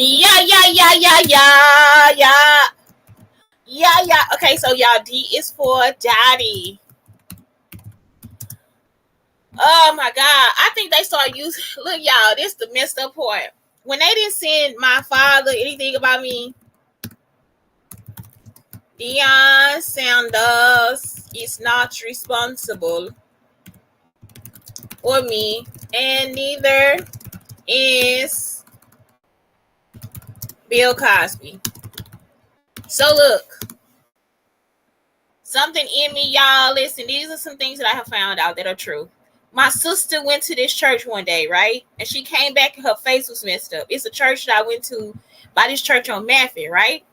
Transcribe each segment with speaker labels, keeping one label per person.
Speaker 1: Yeah, yeah, yeah, yeah, yeah, yeah. Yeah, yeah. Okay, so y'all, D is for daddy. Oh my God. I think they started using, look, y'all, this is the messed up part. When they didn't send my father anything about me, Deion Sanders is not responsible for me, and neither is Bill Cosby. So look, something in me, y'all, listen, these are some things that I have found out that are true. My sister went to this church one day, right? And she came back and her face was messed up. It's a church that I went to by this church on Maffin, right?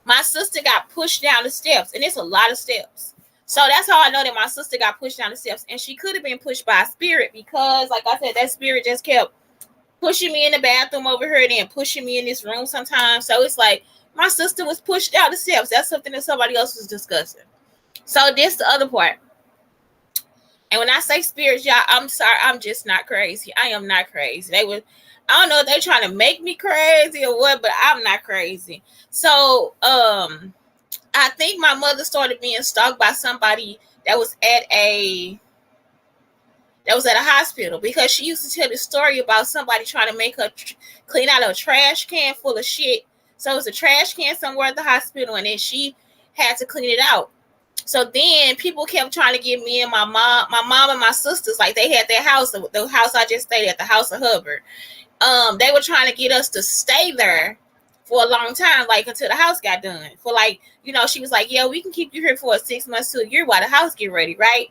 Speaker 1: My sister got pushed down the steps, and it's a lot of steps. So that's how I know that my sister got pushed down the steps. And she could have been pushed by a spirit because, like I said, that spirit just kept pushing me in the bathroom over here and then pushing me in this room sometimes. So it's like my sister was pushed down the steps. That's something that somebody else was discussing. So this the other part. And when I say spirits, y'all, I'm sorry, I'm just not crazy. I am not crazy. They would, I don't know if they're trying to make me crazy or what, but I'm not crazy. So I think my mother started being stalked by somebody that was at a hospital because she used to tell the story about somebody trying to make her clean out a trash can full of shit. So it was a trash can somewhere at the hospital, and then she had to clean it out. So then people kept trying to get me and my mom and my sisters, like they had their house, the house I just stayed at, the house of Hubbard. They were trying to get us to stay there for a long time, like until the house got done. For like, she was like, yeah, we can keep you here for 6 months to a year while the house get ready, right?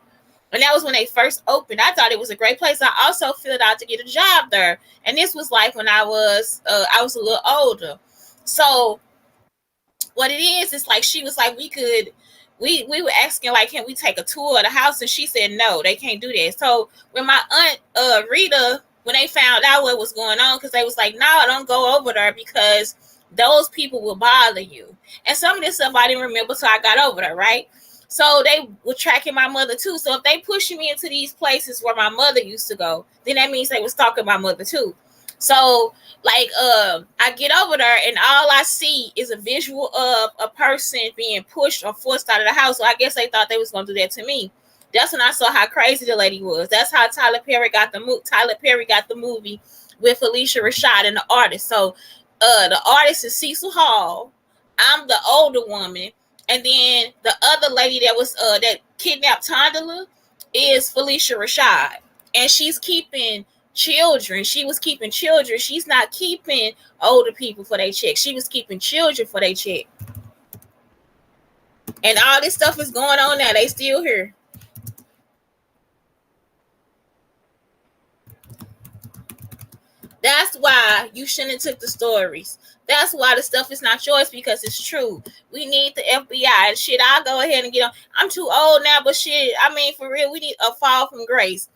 Speaker 1: And that was when they first opened. I thought it was a great place. I also filled out to get a job there. And this was like when I was a little older. So what it is like she was like, we were asking like, can we take a tour of the house? And she said no, they can't do that. So when my aunt Rita, when they found out what was going on, because they was like, no, don't go over there because those people will bother you. And some of this stuff I didn't remember, so I got over there, right? So they were tracking my mother too. So if they pushing me into these places where my mother used to go, then that means they were stalking my mother too. So like I get over there and all I see is a visual of a person being pushed or forced out of the house. So I guess they thought they was gonna do that to me. That's when I saw how crazy the lady was. That's how Tyler Perry got the movie with Felicia Rashad and the artist. So the artist is Cecil Hall. I'm the older woman. And then the other lady that was that kidnapped Tondela is Felicia Rashad. And she's keeping children. She was keeping children. She's not keeping older people for their check. She was keeping children for their check. And all this stuff is going on now. They still here. That's why you shouldn't have took the stories. That's why the stuff is not yours, because it's true. We need the FBI. Shit, I'll go ahead and get on. I'm too old now, but shit, I mean, for real, we need a fall from grace.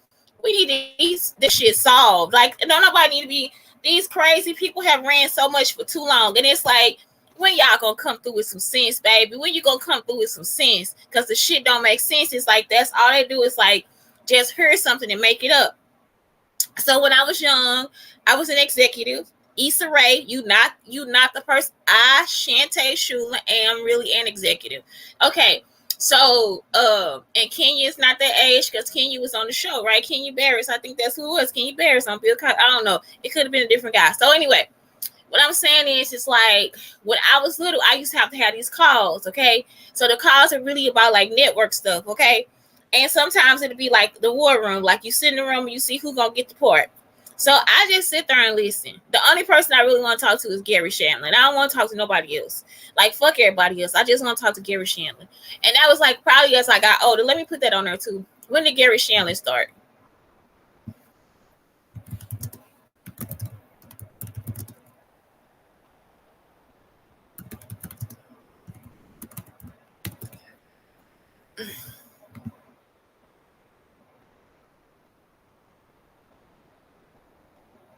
Speaker 1: We need this shit solved. Like, don't nobody need to be, these crazy people have ran so much for too long. And it's like, when y'all gonna come through with some sense, baby? When you gonna come through with some sense? Because the shit don't make sense. It's like, that's all they do is like, just hear something and make it up. So when I was young, I was an executive. Issa Rae, you not the person. I, Shantae Shula, am really an executive. Okay, so and Kenya is not that age because Kenya was on the show, right? Kenya Barris, I think that's who it was. Kenya Barris on Bill Cosby. I don't know. It could have been a different guy. So anyway, what I'm saying is, it's like when I was little, I used to have these calls. Okay, so the calls are really about like network stuff. Okay. And sometimes it'll be like the war room, like you sit in the room and you see who gonna get the part. So I just sit there and listen. The only person I really want to talk to is Gary Shandling. I don't want to talk to nobody else. Like, fuck everybody else. I just want to talk to Gary Shandling. And that was like probably as I got older. Let me put that on there too. When did Gary Shandling start?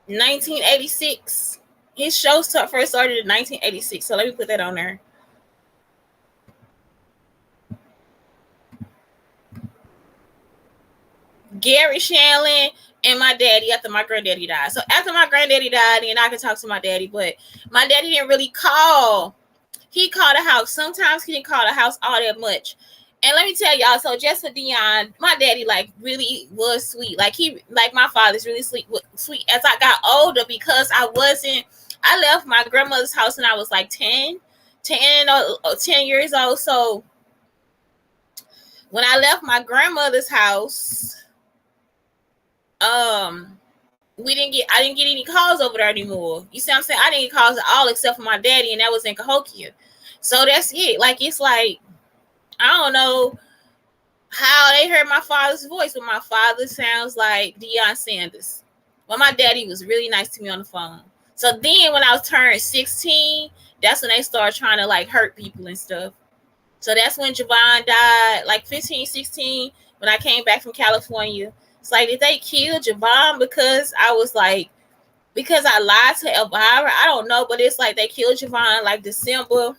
Speaker 1: $1986. His show first started in 1986. So let me put that on there. Gary Shandling, and my daddy after my granddaddy died. So after my granddaddy died, then I could talk to my daddy, but my daddy didn't really call. He called the house. Sometimes he didn't call the house all that much. And let me tell y'all, so just for Deion, my daddy like really was sweet. Like he, like my father's really sweet. As I got older, because I left my grandmother's house when I was like 10 years old. So when I left my grandmother's house, I didn't get any calls over there anymore. You see what I'm saying? I didn't get calls at all except for my daddy, and that was in Cahokia. So that's it. Like, it's like, I don't know how they heard my father's voice, but my father sounds like Deion Sanders. But my daddy was really nice to me on the phone. So then when I was turned 16, that's when they started trying to like hurt people and stuff. So that's when Javon died, like 15, 16, when I came back from California. It's like, did they kill Javon because I was like, because I lied to Elvira? I don't know, but it's like they killed Javon like December.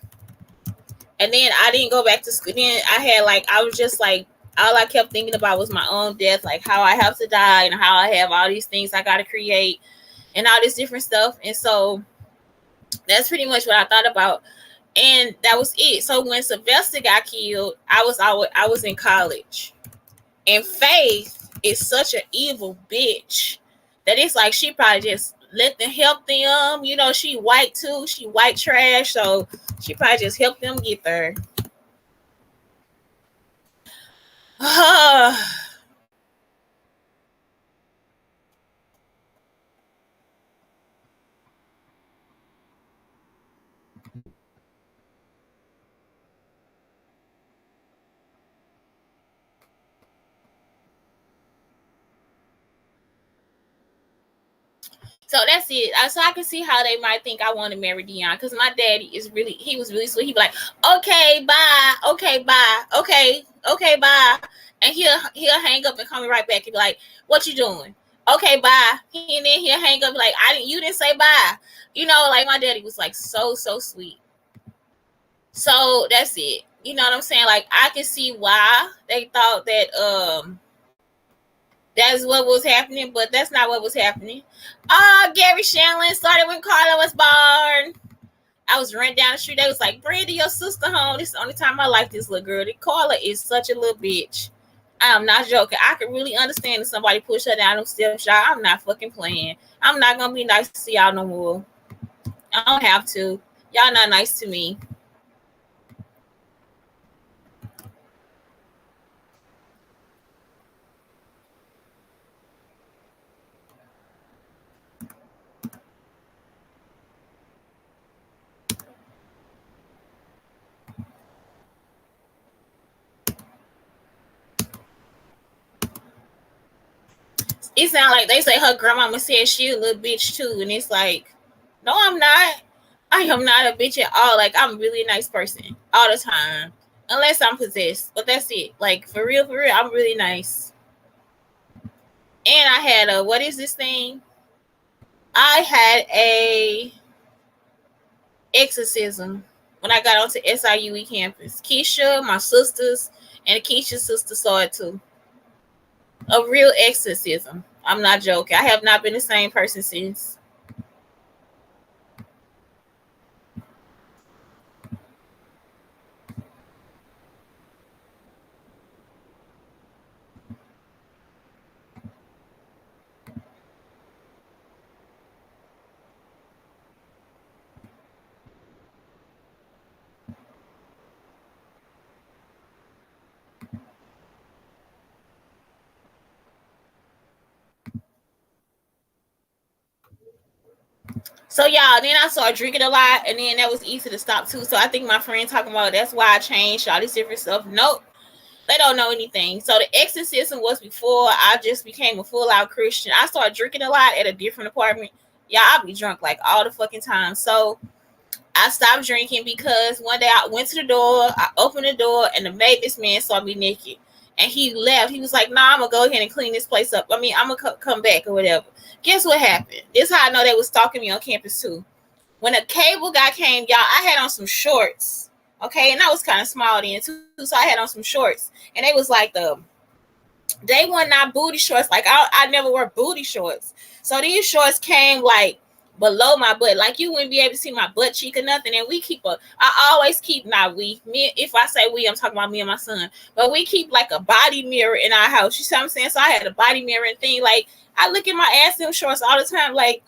Speaker 1: And then I didn't go back to school. Then I was just like, all I kept thinking about was my own death, like how I have to die and how I have all these things I got to create and all this different stuff. And so that's pretty much what I thought about. And that was it. So when Sylvester got killed, I was in college. And Faith is such an evil bitch that it's like she probably just let them help them. You know, she white too. She white trash. So she probably just helped them get there. So that's it. So I can see how they might think I want to marry Deion, because my daddy he was really sweet. He'd be like, okay, bye, okay, bye, okay, bye. And he'll hang up and call me right back and be like, what you doing? Okay, bye. And then he'll hang up like, you didn't say bye. You know, like my daddy was like so sweet. So that's it. You know what I'm saying? Like, I can see why they thought that that's what was happening, but that's not what was happening. Gary Shanlin started when Carla was born. I was running down the street. They was like, Brandy, your sister home. This is the only time I like this little girl. Carla is such a little bitch. I am not joking. I can really understand if somebody push her down them steps. Y'all, I'm not fucking playing. I'm not going to be nice to y'all no more. I don't have to. Y'all not nice to me. It sounds like they say her grandmama said she a little bitch too, and it's like, no, I'm not. I am not a bitch at all. Like, I'm really a nice person all the time, unless I'm possessed. But that's it. Like, for real, I'm really nice. And I had what is this thing? I had a exorcism when I got onto SIUE campus. Keisha, my sisters, and Keisha's sister saw it too. A real exorcism. I'm not joking. I have not been the same person since. So y'all, then I started drinking a lot, and then that was easy to stop too. So I think my friend talking about that's why I changed all this different stuff. Nope, they don't know anything. So the exorcism was before I just became a full out Christian. I started drinking a lot at a different apartment. Yeah, I'll be drunk like all the fucking time. So I stopped drinking because one day I went to the door, I opened the door, and the maintenance man saw me naked. And he left. He was like, nah, I'm going to go ahead and clean this place up. I mean, I'm going to come back or whatever. Guess what happened? This is how I know they was stalking me on campus too. When a cable guy came, y'all, I had on some shorts. Okay, and I was kind of small then too, so I had on some shorts. And they was like they were not booty shorts. Like I never wear booty shorts. So these shorts came like below my butt. Like you wouldn't be able to see my butt cheek or nothing. And I always keep, not we, me, if I say we, I'm talking about me and my son. But we keep like a body mirror in our house. You see what I'm saying? So I had a body mirror and thing. Like I look at my ass in them shorts all the time. Like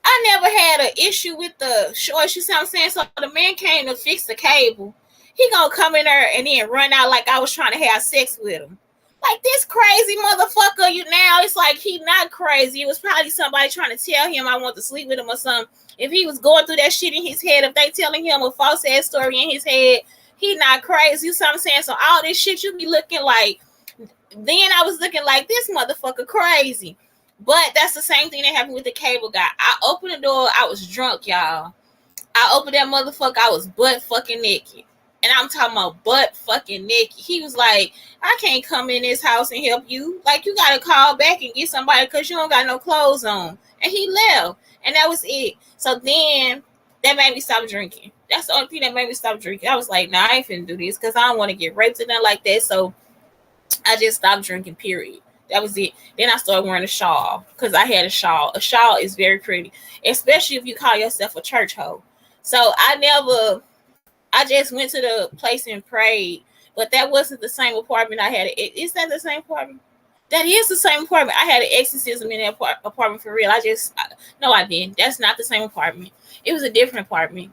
Speaker 1: I never had an issue with the shorts. You see what I'm saying? So the man came to fix the cable. He gonna come in there and then run out like I was trying to have sex with him. Like this crazy motherfucker, you now. It's like he not crazy. It was probably somebody trying to tell him I want to sleep with him or something. If he was going through that shit in his head, if they telling him a false ass story in his head, he not crazy. You see what I'm saying? So all this shit you be looking like, then I was looking like this motherfucker crazy. But that's the same thing that happened with the cable guy. I opened the door. I was drunk, y'all. I opened that motherfucker. I was butt fucking naked. And I'm talking about butt fucking naked. He was like, I can't come in this house and help you. Like, you got to call back and get somebody because you don't got no clothes on. And he left. And that was it. So then that made me stop drinking. That's the only thing that made me stop drinking. I was like, nah, I ain't finna do this because I don't want to get raped or nothing like that. So I just stopped drinking, period. That was it. Then I started wearing a shawl because I had a shawl. A shawl is very pretty, especially if you call yourself a church hoe. So I just went to the place and prayed, but that wasn't the same apartment I had. Is that the same apartment? That is the same apartment. I had an exorcism in that apartment for real. No, I didn't. That's not the same apartment. It was a different apartment.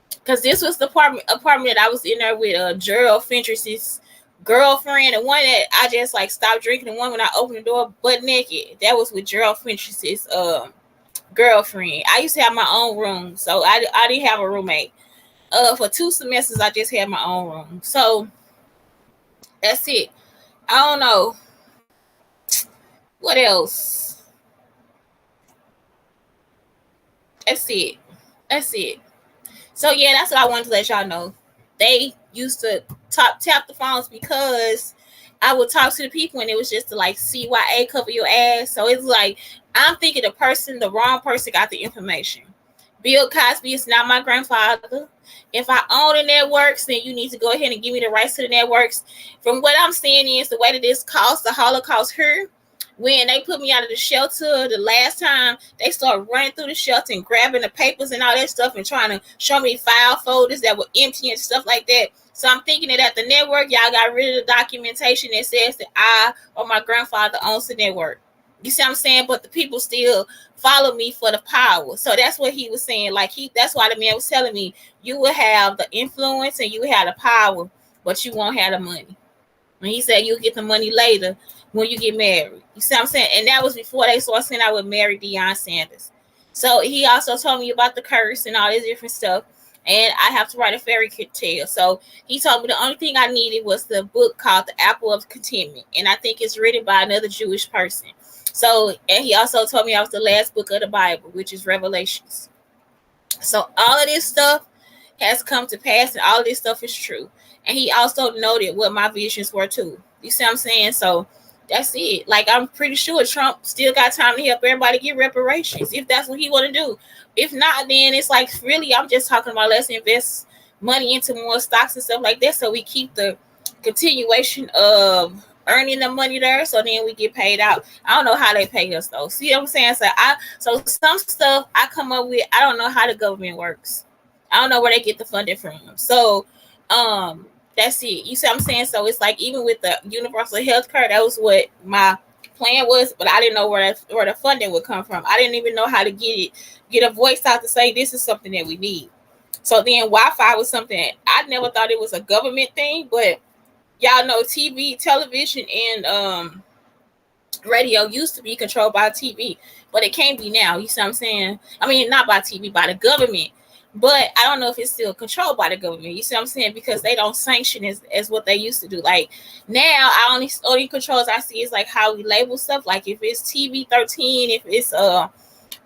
Speaker 1: Because this was the apartment that I was in there with Gerald Fentress's girlfriend, the one that I just like stopped drinking, the one when I opened the door butt naked. That was with Gerald Fentress's girlfriend. I used to have my own room, so I didn't have a roommate. For 2 semesters, I just had my own room. So that's it. I don't know. What else? That's it. So yeah, that's what I wanted to let y'all know. They used to tap the phones because I would talk to the people and it was just to like CYA cover your ass. So it's like I'm thinking the wrong person got the information. Bill Cosby is not my grandfather. If I own the networks, then you need to go ahead and give me the rights to the networks. From what I'm seeing is the way that this caused the Holocaust here. When they put me out of the shelter the last time, they started running through the shelter and grabbing the papers and all that stuff and trying to show me file folders that were empty and stuff like that. So I'm thinking that at the network, y'all got rid of the documentation that says that I or my grandfather owns the network. You see what I'm saying? But the people still follow me for the power. So that's what he was saying. Like that's why the man was telling me you will have the influence and you will have the power, but you won't have the money. And he said you'll get the money later when you get married. You see what I'm saying? And that was before they started saying I would marry Deion Sanders. So he also told me about the curse and all this different stuff. And I have to write a fairy tale. So he told me the only thing I needed was the book called The Apple of Contentment. And I think it's written by another Jewish person. So, and he also told me I was the last book of the Bible, which is Revelations. So all of this stuff has come to pass and all of this stuff is true. And he also noted what my visions were too. You see what I'm saying? So that's it. Like, I'm pretty sure Trump still got time to help everybody get reparations if that's what he want to do. If not, then it's like, really, I'm just talking about let's invest money into more stocks and stuff like that so we keep the continuation of earning the money there so then we get paid out. I don't know how they pay us though. See what I'm saying? So some stuff I come up with, I don't know how the government works. I don't know where they get the funding from. So that's it. You see what I'm saying? So it's like even with the universal health care, that was what my plan was, but I didn't know where the funding would come from. I didn't even know how to get a voice out to say this is something that we need. So then Wi-Fi was something I never thought it was a government thing, but y'all know TV, television, and radio used to be controlled by TV, but it can't be now. You see what I'm saying? I mean, not by TV, by the government. But I don't know if it's still controlled by the government. You see what I'm saying? Because they don't sanction as what they used to do. Like now, I only controls I see is like how we label stuff. Like if it's TV 13, if it's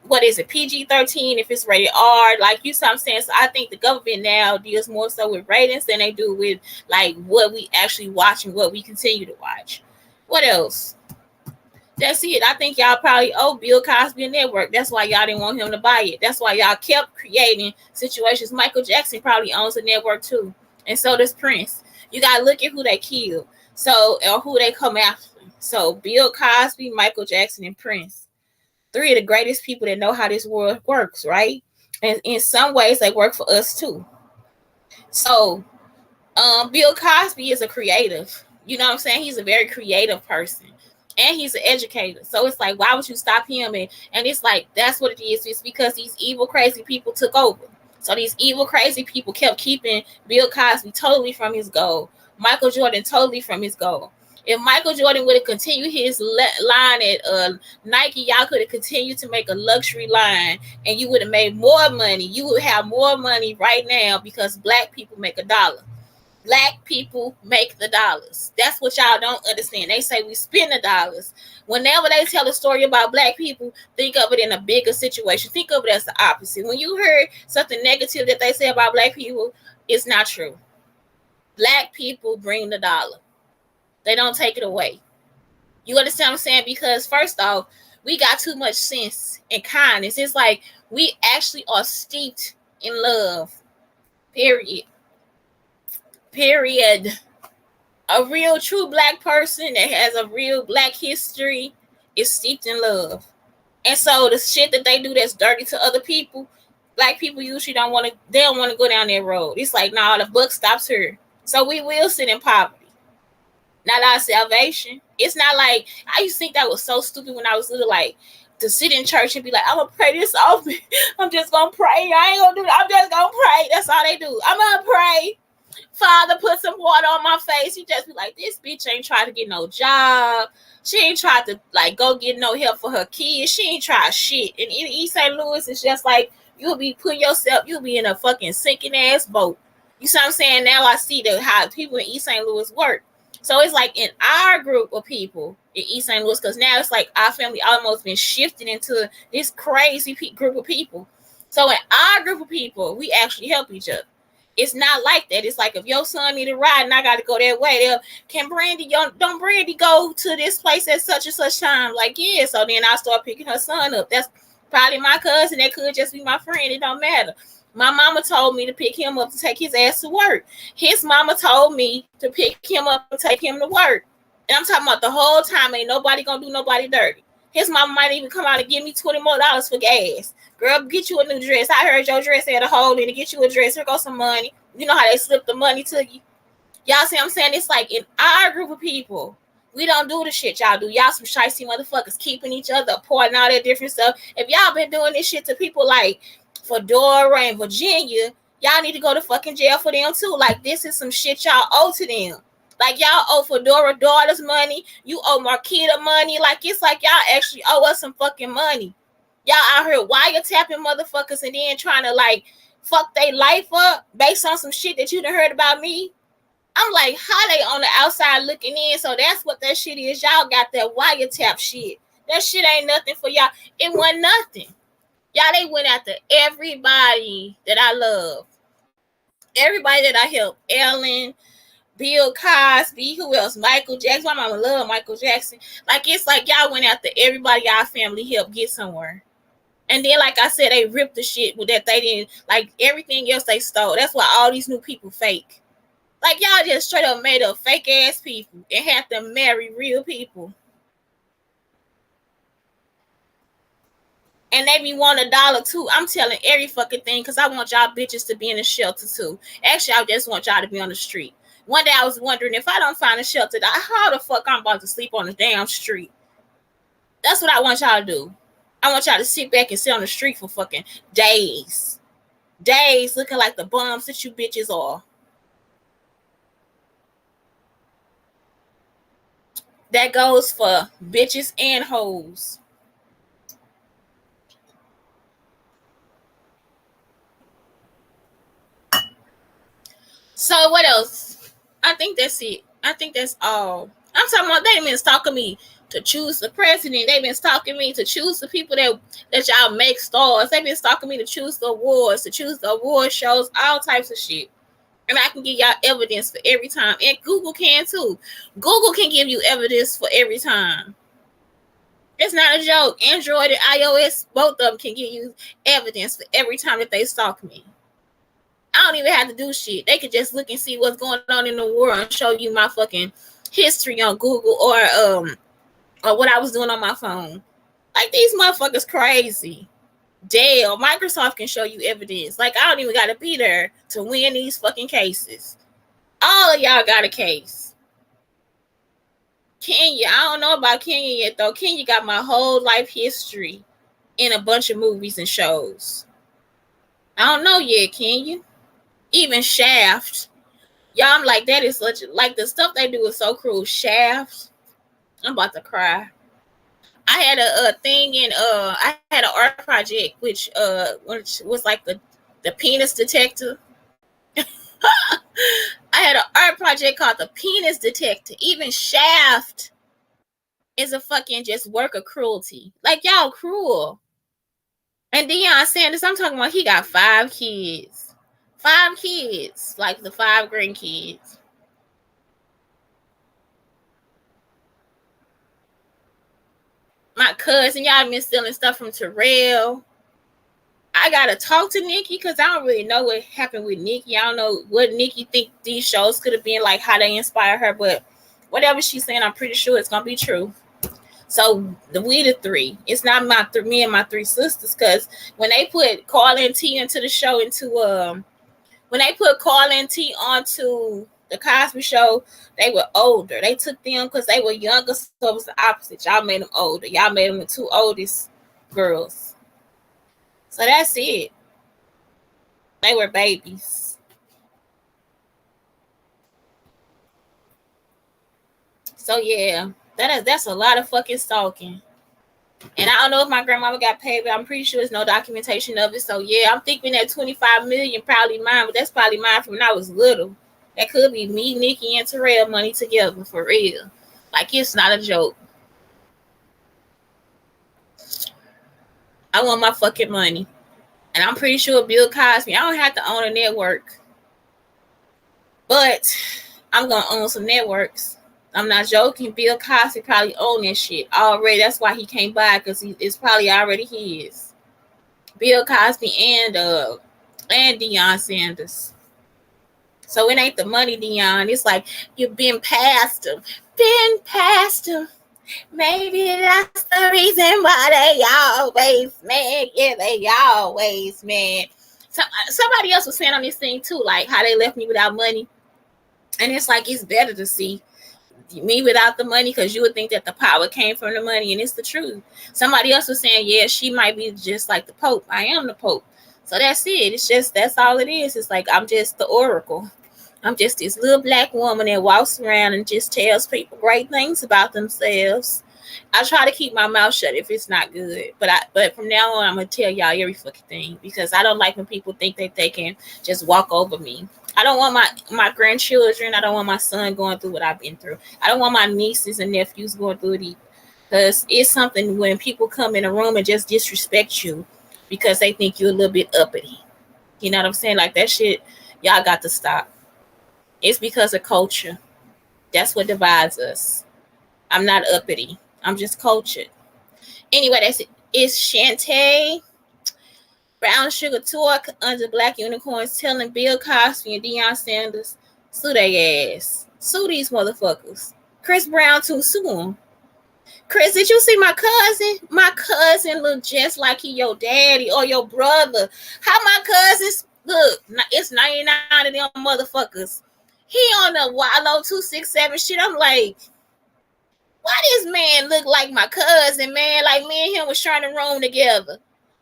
Speaker 1: what is it, PG 13, if it's rated R. Like you see what I'm saying? So I think the government now deals more so with ratings than they do with like what we actually watch and what we continue to watch. What else? That's it. I think y'all probably owe Bill Cosby a network. That's why y'all didn't want him to buy it. That's why y'all kept creating situations. Michael Jackson probably owns a network too. And so does Prince. You got to look at who they killed. So, or who they come after. So Bill Cosby, Michael Jackson, and Prince. Three of the greatest people that know how this world works, right? And in some ways, they work for us too. So, Bill Cosby is a creative. You know what I'm saying? He's a very creative person. And he's an educator. So it's like, why would you stop him? And it's like, that's what it is. It's because these evil, crazy people took over. So these evil, crazy people kept keeping Bill Cosby totally from his goal. Michael Jordan totally from his goal. If Michael Jordan would have continued his line at Nike, y'all could have continued to make a luxury line and you would have made more money. You would have more money right now because black people make $1. Black people make the dollars. That's what y'all don't understand. They say we spend the dollars. Whenever they tell a story about black people, think of it in a bigger situation. Think of it as the opposite. When you heard something negative that they say about black people, it's not true. Black people bring the dollar. They don't take it away. You understand what I'm saying? Because first off, we got too much sense and kindness. It's like we actually are steeped in love. Period. A real true black person that has a real black history is steeped in love. And so the shit that they do that's dirty to other people, black people usually don't want to go down that road. It's like, nah, the buck stops here. So we will sit in poverty. Not our salvation. It's not like, I used to think that was so stupid when I was little, like to sit in church and be like, I'm gonna pray this off. I'm just gonna pray. I ain't gonna do that. I'm just gonna pray. That's all they do. I'm gonna pray. Father, put some water on my face. You just be like, this bitch ain't trying to get no job. She ain't tried to like go get no help for her kids. She ain't tried shit. And in East St. Louis, it's just like you'll be in a fucking sinking ass boat. You see what I'm saying? Now I see how people in East St. Louis work. So it's like in our group of people in East St. Louis, because now it's like our family almost been shifted into this crazy group of people. So in our group of people, we actually help each other. It's not like that. It's like if your son need a ride and I got to go that way, don't Brandy go to this place at such and such time? Like, yeah. So then I start picking her son up. That's probably my cousin. That could just be my friend. It don't matter. My mama told me to pick him up to take his ass to work. His mama told me to pick him up and take him to work. And I'm talking about the whole time. Ain't nobody gonna do nobody dirty. His mama might even come out and give me $20 more for gas. Girl, get you a new dress. I heard your dress had a hole in it. Get you a dress. Here goes some money. You know how they slip the money to you. Y'all see what I'm saying? It's like in our group of people, we don't do the shit y'all do. Y'all some shicey motherfuckers keeping each other apart and all that different stuff. If y'all been doing this shit to people like Fedora and Virginia, y'all need to go to fucking jail for them too. Like, this is some shit y'all owe to them. Like, y'all owe Fedora daughters money. You owe Marquita money. Like, it's like y'all actually owe us some fucking money. Y'all out here wiretapping motherfuckers and then trying to like fuck their life up based on some shit that you done heard about me. I'm like, how they on the outside looking in? So that's what that shit is. Y'all got that wiretap shit. That shit ain't nothing for y'all. It wasn't nothing. Y'all, they went after everybody that I love. Everybody that I helped. Ellen, Bill Cosby, who else? Michael Jackson. My mama love Michael Jackson. Like, it's like y'all went after everybody y'all family helped get somewhere. And then, like I said, they ripped the shit with that they didn't, like everything else they stole. That's why all these new people fake. Like, y'all just straight up made up fake ass people and had to marry real people. And they be want $1 too. I'm telling every fucking thing because I want y'all bitches to be in a shelter too. Actually, I just want y'all to be on the street. One day I was wondering if I don't find a shelter, how the fuck I'm about to sleep on the damn street? That's what I want y'all to do. I want y'all to sit back and sit on the street for fucking days. Days looking like the bums that you bitches are. That goes for bitches and hoes. So what else? I think that's it. I think that's all. I'm talking about they've been stalking me to choose the president. They've been stalking me to choose the people that y'all make stars. They've been stalking me to choose the awards, to choose the award shows, all types of shit. And I can give y'all evidence for every time. And Google can too. Google can give you evidence for every time. It's not a joke. Android and iOS, both of them can give you evidence for every time that they stalk me. I don't even have to do shit. They could just look and see what's going on in the world and show you my fucking history on Google or or what I was doing on my phone. Like, these motherfuckers crazy. Dale, Microsoft can show you evidence. Like, I don't even got to be there to win these fucking cases. All of y'all got a case. Kenya, I don't know about Kenya yet, though. Kenya got my whole life history in a bunch of movies and shows. I don't know yet, Kenya. Even Shaft. Y'all, I'm like, that is such, like, the stuff they do is so cruel. Shaft. I'm about to cry. I had a thing in I had an art project which was like the penis detector. I had an art project called the penis detector. Even Shaft is a fucking just work of cruelty. Like, y'all cruel. And Deion Sanders, I'm talking about, he got 5 kids. 5 kids. Like the 5 grandkids. My cousin, y'all been stealing stuff from Terrell. I gotta talk to Nikki because I don't really know what happened with Nikki. I don't know what Nikki think these shows could have been, like how they inspire her, but whatever she's saying, I'm pretty sure it's gonna be true. So we the 3. It's not me and my 3 sisters, because when they put Carl and T into the show, when they put Carl and T onto the Cosby Show, they were older. They took them because they were younger, so it was the opposite. Y'all made them older. Y'all made them the 2 oldest girls. So that's it. They were babies. So yeah, that's a lot of fucking stalking. And I don't know if my grandmama got paid, but I'm pretty sure there's no documentation of it. So yeah, I'm thinking that 25 million probably mine, but that's probably mine from when I was little. That could be me, Nikki, and Terrell money together for real. Like, it's not a joke. I want my fucking money. And I'm pretty sure Bill Cosby, I don't have to own a network. But I'm going to own some networks. I'm not joking. Bill Cosby probably own that shit already. That's why he can't buy it, because it's probably already his. Bill Cosby and Deion Sanders. So it ain't the money, Deion. It's like, you've been past him. Been past him. Maybe that's the reason why they always mad. Yeah, they always mad. So, somebody else was saying on this thing too, like how they left me without money. And it's like, it's better to see me without the money, because you would think that the power came from the money, and it's the truth. Somebody else was saying, yeah, she might be just like the Pope. I am the Pope. So that's it. It's just, that's all it is. It's like, I'm just the oracle. I'm just this little black woman that walks around and just tells people great things about themselves. I try to keep my mouth shut if it's not good, but from now on, I'm gonna tell y'all every fucking thing, because I don't like when people think that they can just walk over me. I don't want my grandchildren. I don't want my son going through what I've been through. I don't want my nieces and nephews going through it, because it's something when people come in a room and just disrespect you because they think you're a little bit uppity. You know what I'm saying? Like, that shit, y'all got to stop. It's because of culture. That's what divides us. I'm not uppity. I'm just cultured. Anyway, that's it. It's Shantae Brown Sugar Talk under Black Unicorns telling Bill Cosby and Deion Sanders, sue their ass. Sue these motherfuckers. Chris Brown too, sue him. Chris, did you see my cousin? My cousin look just like he your daddy or your brother. How my cousins look? It's 99 of them motherfuckers. He on the Wallow 267 shit. I'm like, why this man look like my cousin, man? Like, me and him was trying to room together.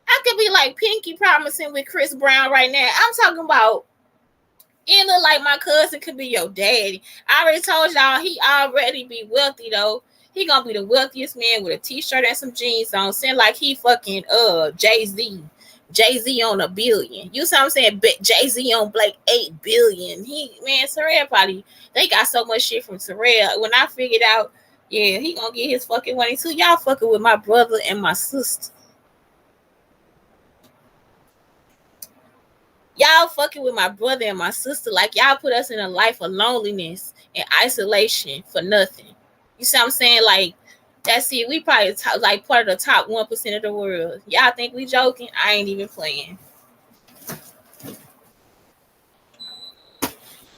Speaker 1: I could be like Pinky promising with Chris Brown right now. I'm talking about, it look like my cousin could be your daddy. I already told y'all he already be wealthy though. He gonna be the wealthiest man with a t-shirt and some jeans on, saying like he fucking Jay-Z. Jay-Z on $1 billion. You see what I'm saying? Jay-Z on like 8 billion. Terrell probably, they got so much shit from Terrell. When I figured out, yeah, he gonna get his fucking money too. Y'all fucking with my brother and my sister. Y'all fucking with my brother and my sister. Like, y'all put us in a life of loneliness and isolation for nothing. You see what I'm saying? Like, that's it. We probably like part of the top 1% of the world. Y'all think we joking? I ain't even playing.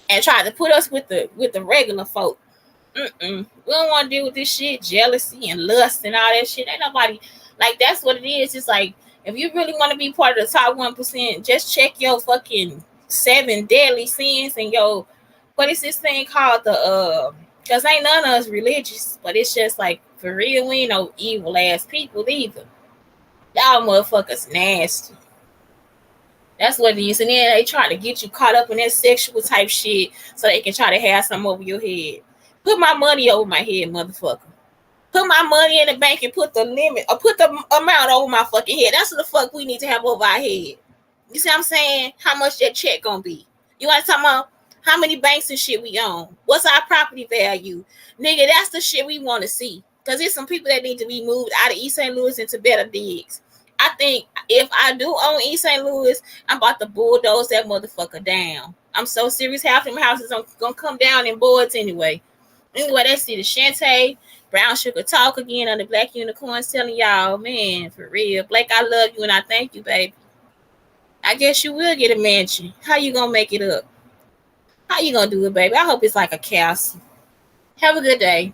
Speaker 1: And try to put us with the regular folk. We don't want to deal with this shit, jealousy and lust and all that shit. Ain't nobody like that's what it is. It's like if you really want to be part of the top 1%, just check your fucking 7 deadly sins and your what is this thing called the because ain't none of us religious, but it's just like for real, we ain't no evil ass people either. Y'all motherfuckers nasty. That's what it is. And then they try to get you caught up in that sexual type shit so they can try to have something over your head. Put my money over my head, motherfucker. Put my money in the bank and put the limit or put the amount over my fucking head. That's what the fuck we need to have over our head. You see what I'm saying? How much that check gonna be? You want to talk about how many banks and shit we own? What's our property value? Nigga, that's the shit we want to see. Because there's some people that need to be moved out of East St. Louis into better digs. I think if I do own East St. Louis, I'm about to bulldoze that motherfucker down. I'm so serious. Half of them houses are gonna come down in boards anyway. Anyway, that's the Shante. Brown Sugar Talk again on the Black Unicorns telling y'all, man, for real. Blake, I love you and I thank you, baby. I guess you will get a mansion. How you gonna make it up? How you gonna do it, baby? I hope it's like a castle. Have a good day.